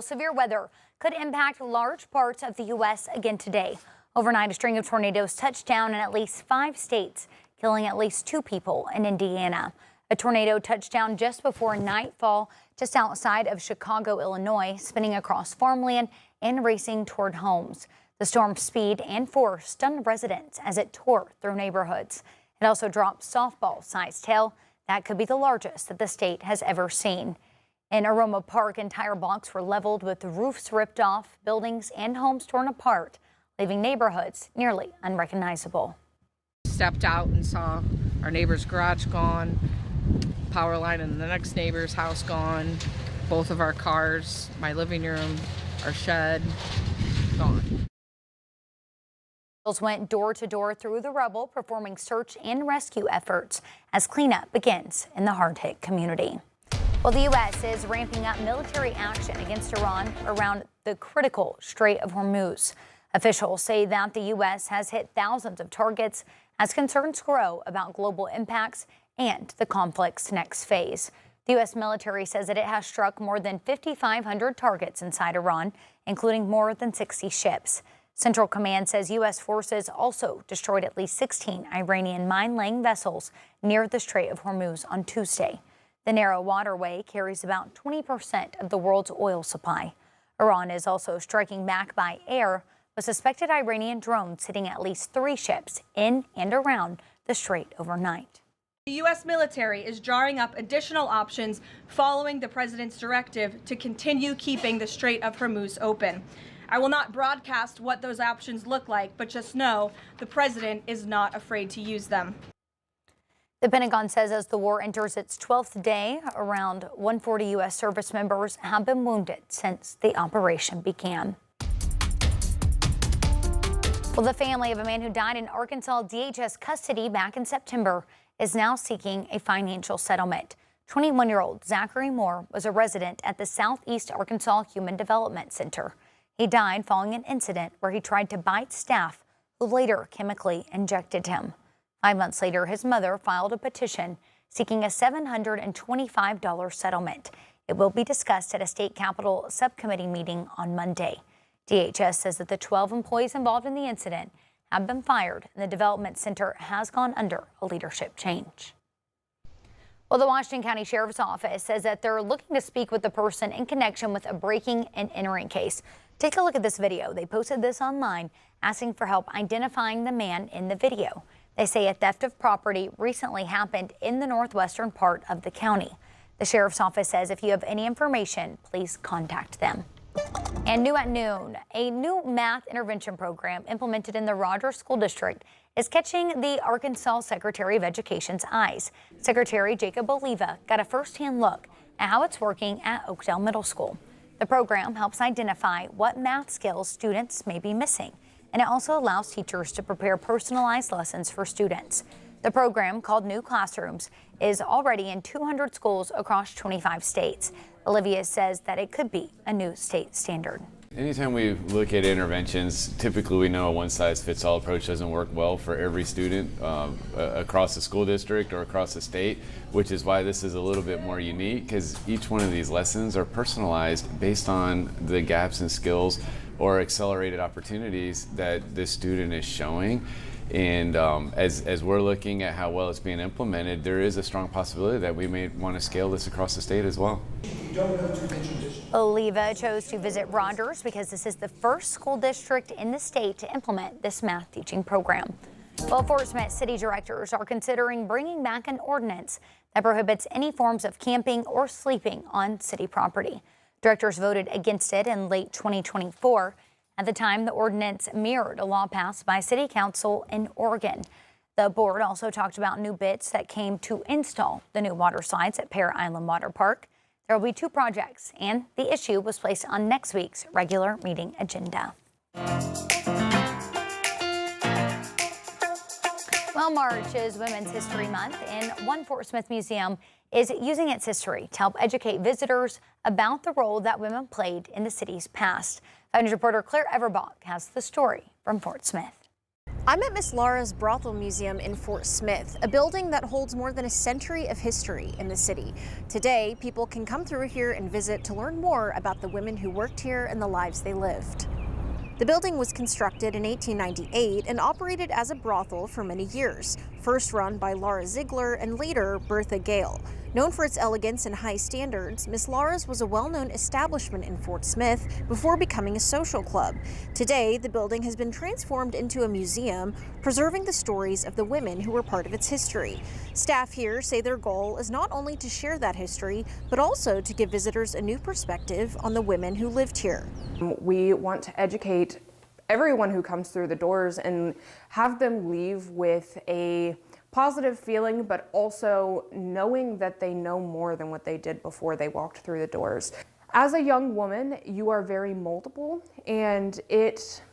Severe weather could impact large parts of the U.S. again today. Overnight, a string of tornadoes touched down in at least 5 states, killing at least 2 people in Indiana. A tornado touched down just before nightfall, just outside of Chicago, Illinois, spinning across farmland and racing toward homes. The storm's speed and force stunned residents as it tore through neighborhoods. It also dropped softball-sized hail that could be the largest that the state has ever seen. In Aroma Park, entire blocks were leveled with roofs ripped off, buildings and homes torn apart, leaving neighborhoods nearly unrecognizable. Stepped out and saw our neighbor's garage gone, power line in the next neighbor's house gone, both of our cars, my living room, our shed, gone. Went door to door through the rubble, performing search and rescue efforts as cleanup begins in the hard-hit community. Well, the U.S. is ramping up military action against Iran around the critical Strait of Hormuz. Officials say that the U.S. has hit thousands of targets as concerns grow about global impacts and the conflict's next phase. The U.S. military says that it has struck more than 5,500 targets inside Iran, including more than 60 ships. Central Command says U.S. forces also destroyed at least 16 Iranian mine-laying vessels near the Strait of Hormuz on Tuesday. The narrow waterway carries about 20% of the world's oil supply. Iran is also striking back by air, with suspected Iranian drones hitting at least 3 ships in and around the strait overnight. The U.S. military is drawing up additional options following the president's directive to continue keeping the Strait of Hormuz open. I will not broadcast what those options look like, but just know the president is not afraid to use them. The Pentagon says as the war enters its 12th day, around 140 U.S. service members have been wounded since the operation began. Well, the family of a man who died in Arkansas DHS custody back in September is now seeking a financial settlement. 21-year-old Zachary Moore was a resident at the Southeast Arkansas Human Development Center. He died following an incident where he tried to bite staff who later chemically injected him. 5 months later, his mother filed a petition seeking a $725 settlement. It will be discussed at a state capitol subcommittee meeting on Monday. DHS says that the 12 employees involved in the incident have been fired, and the development center has gone under a leadership change. Well, the Washington County Sheriff's Office says that they're looking to speak with the person in connection with a breaking and entering case. Take a look at this video. They posted this online asking for help identifying the man in the video. They say a theft of property recently happened in the northwestern part of the county. The Sheriff's Office says if you have any information, please contact them. And new at noon, a new math intervention program implemented in the Rogers School District is catching the Arkansas Secretary of Education's eyes. Secretary Jacob Oliva got a first-hand look at how it's working at Oakdale Middle School. The program helps identify what math skills students may be missing, and it also allows teachers to prepare personalized lessons for students. The program, called New Classrooms, is already in 200 schools across 25 states. Olivia says that it could be a new state standard. Anytime we look at interventions, typically we know a one-size-fits-all approach doesn't work well for every student across the school district or across the state, which is why this is a little bit more unique, because each one of these lessons are personalized based on the gaps in skills or accelerated opportunities that this student is showing. And as we're looking at how well it's being implemented, there is a strong possibility that we may want to scale this across the state as well. Oliva chose to visit Rogers because this is the first school district in the state to implement this math teaching program. Well, Fort Smith city directors are considering bringing back an ordinance that prohibits any forms of camping or sleeping on city property. Directors voted against it in late 2024. At the time, the ordinance mirrored a law passed by City Council in Oregon. The board also talked about new bits that came to install the new water slides at Pear Island Water Park. There will be 2 projects, and the issue was placed on next week's regular meeting agenda. Well, March is Women's History Month, and one Fort Smith museum is using its history to help educate visitors about the role that women played in the city's past. 5 News reporter Claire Everbach has the story from Fort Smith. I'm at Miss Laura's Brothel Museum in Fort Smith, a building that holds more than a century of history in the city. Today, people can come through here and visit to learn more about the women who worked here and the lives they lived. The building was constructed in 1898 and operated as a brothel for many years, first run by Laura Ziegler and later Bertha Gale. Known for its elegance and high standards, Miss Laura's was a well-known establishment in Fort Smith before becoming a social club. Today, the building has been transformed into a museum, preserving the stories of the women who were part of its history. Staff here say their goal is not only to share that history, but also to give visitors a new perspective on the women who lived here. We want to educate everyone who comes through the doors and have them leave with a positive feeling, but also knowing that they know more than what they did before they walked through the doors. As a young woman, you are very moldable, and it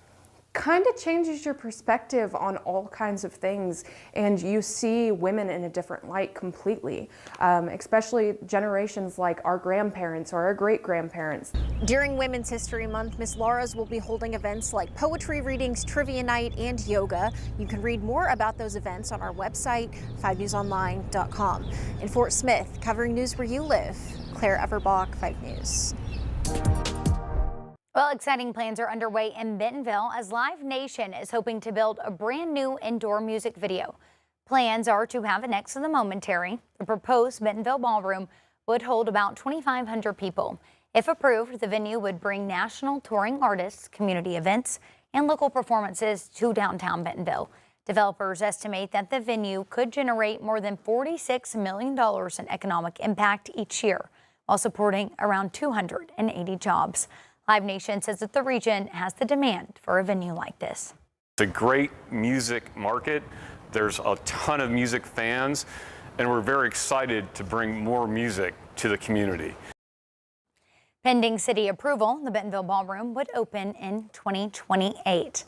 kind of changes your perspective on all kinds of things, and you see women in a different light completely, especially generations like our grandparents or our great-grandparents. During Women's History Month, Miss Laura's will be holding events like poetry readings, trivia night, and yoga. You can read more about those events on our website, 5newsonline.com. In Fort Smith, covering news where you live, Claire Everbach, 5 News. Well, exciting plans are underway in Bentonville as Live Nation is hoping to build a brand new indoor music video. Plans are to have it next to the Momentary. The proposed Bentonville Ballroom would hold about 2,500 people. If approved, the venue would bring national touring artists, community events, and local performances to downtown Bentonville. Developers estimate that the venue could generate more than $46 million in economic impact each year, while supporting around 280 jobs. Live Nation says that the region has the demand for a venue like this. It's a great music market. There's a ton of music fans, and we're very excited to bring more music to the community. Pending city approval, the Bentonville Ballroom would open in 2028.